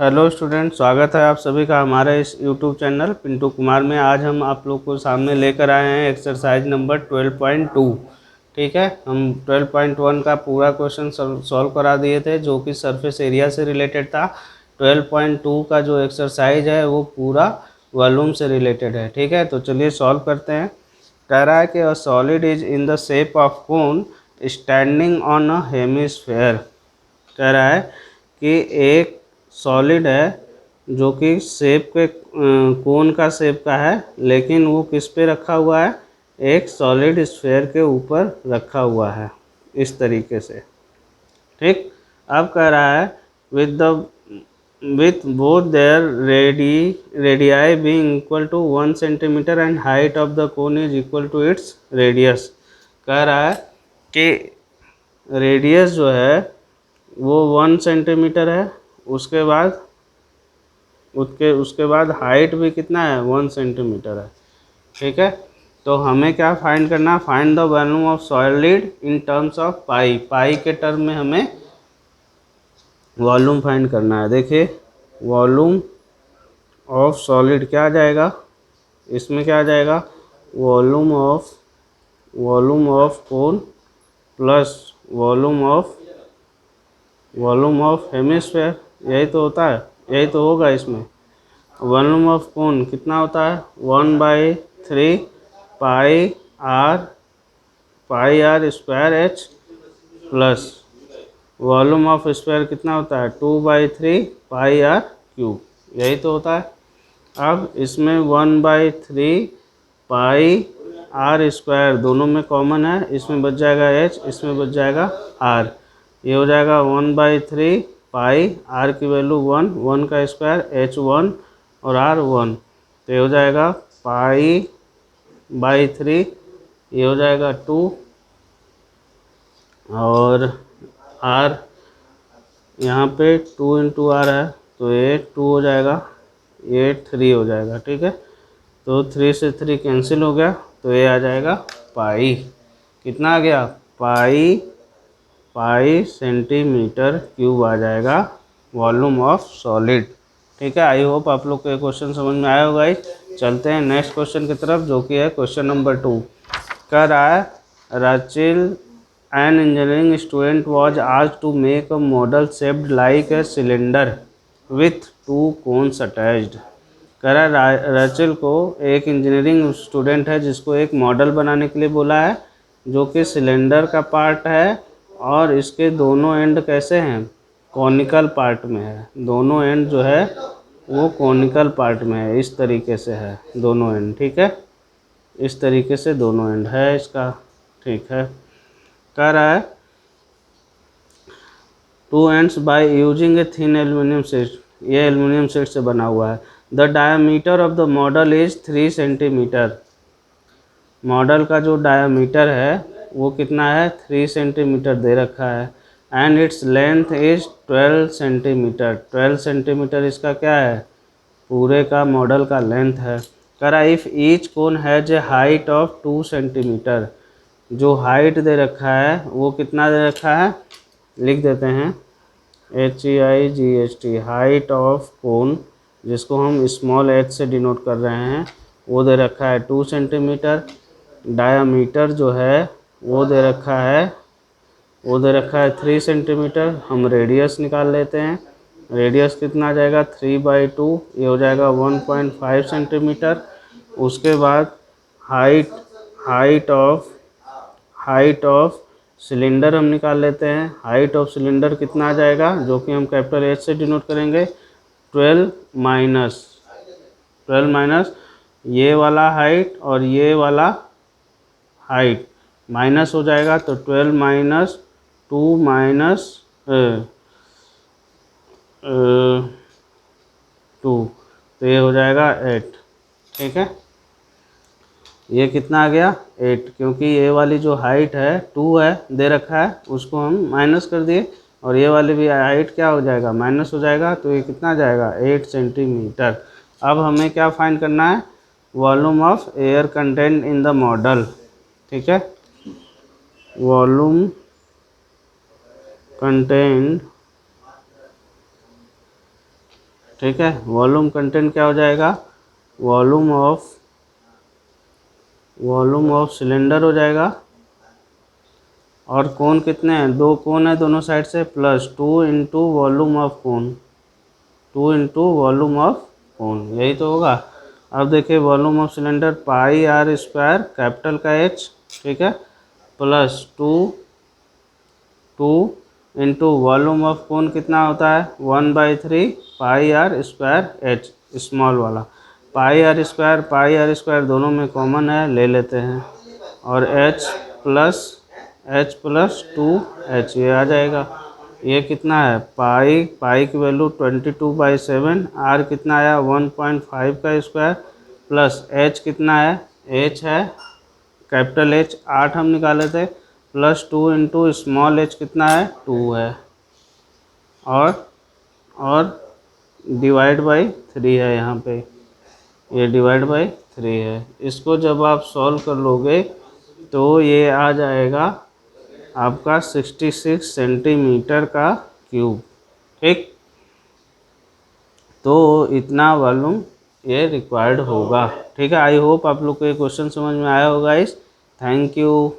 Hello student, स्वागत है आप सभी का हमारे इस यूट्यूब चैनल पिंटू कुमार में। आज हम आप लोग को सामने लेकर आए हैं एक्सरसाइज नंबर 12.2। ठीक है, हम 12.1 का पूरा क्वेश्चन सॉल्व करा दिए थे जो कि सरफेस एरिया से रिलेटेड था। 12.2 का जो एक्सरसाइज है वो पूरा वॉल्यूम से रिलेटेड है। ठीक है, तो चलिए सॉल्व करते हैं। कह रहा है कि a solid is in the shape of cone standing on a hemisphere. कह रहा है कि एक सॉलिड है जो कि शेप के कोन का शेप का है, लेकिन वो किस पे रखा हुआ है? एक सॉलिड स्फेयर के ऊपर रखा हुआ है, इस तरीके से। ठीक, अब कह रहा है with both their radii being equal to 1 centimetre and height of the cone is equal to its radius. कह रहा है कि रेडियस जो है वो 1 सेंटीमीटर है, उसके बाद उसके बाद हाइट भी कितना है? 1 सेंटीमीटर है। ठीक है, तो हमें क्या फाइंड करना है? Find the volume of solid in terms of pi. Pi के टर्म में हमें वॉल्यूम फाइंड करना है। देखिए, वॉल्यूम ऑफ सॉलिड क्या आ जाएगा इसमें? क्या आ जाएगा? Volume of cone plus volume of hemisphere. यही तो होता है, यही तो होगा इसमें। वॉल्यूम ऑफ कोन कितना होता है? 1/3 pi r square h plus volume of square कितना होता है? 2/3 पाई आर क्यूब। यही तो होता है। अब इसमें 1/3 पाई आर स्क्वायर दोनों में कॉमन है, इसमें बच जाएगा एच, इसमें बच जाएगा आर। ये हो जाएगा 1/3 पाई, आर की वैल्यू 1 का स्क्वायर, एच 1 और आर 1। तो ये हो जाएगा पाई/3, ये हो जाएगा 2 और आर यहाँ पे 2 इंटू आर है तो ये 2 हो जाएगा, ये 3 हो जाएगा। ठीक है, तो 3 से 3 कैंसिल हो गया, तो ये आ जाएगा पाई। कितना आ गया? पाई सेंटीमीटर क्यूब आ जाएगा वॉल्यूम ऑफ सॉलिड। ठीक है, आई होप आप लोग को ये क्वेश्चन समझ में आया होगा। चलते हैं नेक्स्ट क्वेश्चन की तरफ, जो कि है क्वेश्चन नंबर 2। कह रहा है Rachel an engineering student was asked to make a model shaped like a cylinder with 2 cones attached. कह रहा है राचिल को, एक इंजीनियरिंग स्टूडेंट है जिसको एक मॉडल बनाने के लिए बोला है जो कि सिलेंडर का पार्ट है और इसके दोनों एंड कैसे हैं? कॉनिकल पार्ट में है। दोनों एंड जो है वो कॉनिकल पार्ट में है, इस तरीके से है दोनों एंड। ठीक है, इस तरीके से दोनों एंड है इसका। ठीक है, कह रहा है 2 ends by using a thin aluminium sheet. ये एल्यूमिनियम शीट से बना हुआ है। The diameter of the model is 3 centimetre. Model का जो डायमीटर है वो कितना है? 3 सेंटीमीटर दे रखा है। And its length is 12 centimetre. 12 centimetre इसका क्या है? पूरे का मॉडल का लेंथ है। कह रहा if each cone has a height of 2 centimetre. जो हाइट दे रखा है वो कितना दे रखा है? लिख देते हैं HEIGHT, हाइट ऑफ कोन, जिसको हम स्मॉल h से डिनोट कर रहे हैं, वो दे रखा है 2 सेंटीमीटर। डायामीटर जो है वो दे रखा है 3 सेंटीमीटर। हम रेडियस निकाल लेते हैं। रेडियस कितना आ जाएगा? 3/2, ये हो जाएगा 1.5 सेंटीमीटर। उसके बाद हाइट हाइट ऑफ सिलेंडर हम निकाल लेते हैं। हाइट ऑफ सिलेंडर कितना आ जाएगा, जो कि हम कैपिटल H से डिनोट करेंगे? 12 माइनस ये वाला हाइट और ये वाला हाइट माइनस हो जाएगा, तो 12 माइनस 2 माइनस 2, तो ये हो जाएगा 8। ठीक है, ये कितना आ गया? 8, क्योंकि ये वाली जो हाइट है 2 है दे रखा है, उसको हम माइनस कर दिए और ये वाली भी हाइट क्या हो जाएगा? माइनस हो जाएगा, तो ये कितना आ जाएगा? 8 सेंटीमीटर। अब हमें क्या फाइंड करना है? Volume of air content in the model. ठीक है, वॉल्यूम कंटेंट ठीक है। वॉल्यूम कंटेंट क्या हो जाएगा, वॉल्यूम ऑफ सिलेंडर हो जाएगा। और कोन कितने हैं, 2 कोन है दोनों साइड से, plus 2 into volume of cone, 2 into volume of cone, यही तो होगा। अब देखिए volume of cylinder pi r square capital का एच, ठीक है, plus 2 into volume of cone कितना होता है 1/3 pi r square H small वाला। पाई आर स्क्वायर दोनों में कॉमन है, ले लेते हैं। और एच प्लस 2h ये आ जाएगा। ये कितना है, पाई की वैल्यू 22/7, आर कितना आया 1.5 का स्क्वायर, प्लस एच कितना है, एच है कैपिटल एच 8 हम निकाले थे, प्लस 2 इंटू स्मॉल एच कितना है 2 है, और डिवाइड बाई 3 है यहाँ पे, ये डिवाइड बाई 3 है। इसको जब आप सॉल्व कर लोगे तो ये आ जाएगा आपका 66 सेंटीमीटर का क्यूब, ठीक। तो इतना वॉल्यूम ये रिक्वायर्ड होगा, ठीक है। आई होप आप लोग को ये क्वेश्चन समझ में आया होगा इस। Thank you.